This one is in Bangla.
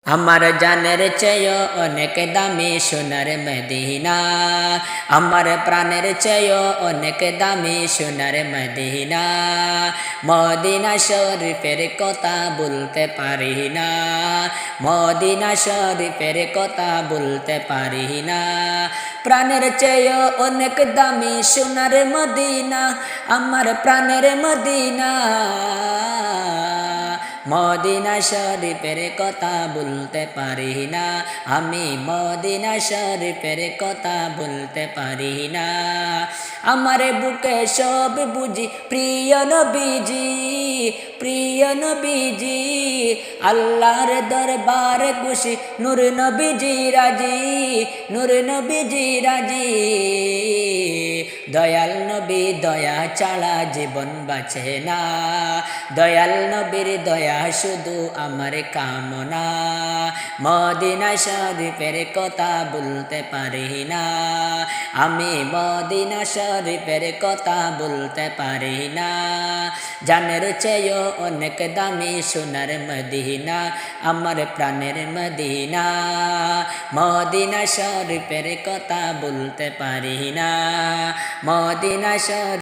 আমার জানের চেয়েও অনেক দামি সোনার মদিনা, আমার প্রাণের চেয়েও অনেক দামি সোনার মদিনা। মদিনা শরীফের কথা বলতে পারি না, মদিনা শরীফের কথা বলতে পারি না। প্রাণের চেয়েও অনেক দামি সোনার মদিনা, আমার প্রাণের মদিনা। মদিনা শরীফের কথা বলতে পারি না, আমি মদিনা শরীফের কথা বলতে পারি না। আমার বুকে সব বুঝি প্রিয় নবীজি, প্রিয় নবীজি। আল্লাহর দরবার খুশি, নূর নবীজি রাজি, নূর নবীজি রাজি। দয়াল নবী দয়া ছাড়া জীবন বাঁচে না, দয়াল নবীর দয়া শুধু আমার কামনা। মদিনা শরীফের কথা বলতে পারি না, আমি মদিনা শরীফের কথা বলতে পারি না। জানের চেয়েও অনেক দামি সোনার মদিনা, আমার প্রাণের মদিনা। মদিনা শরীফের কথা বলতে পারি না, মদিনা শরীফ।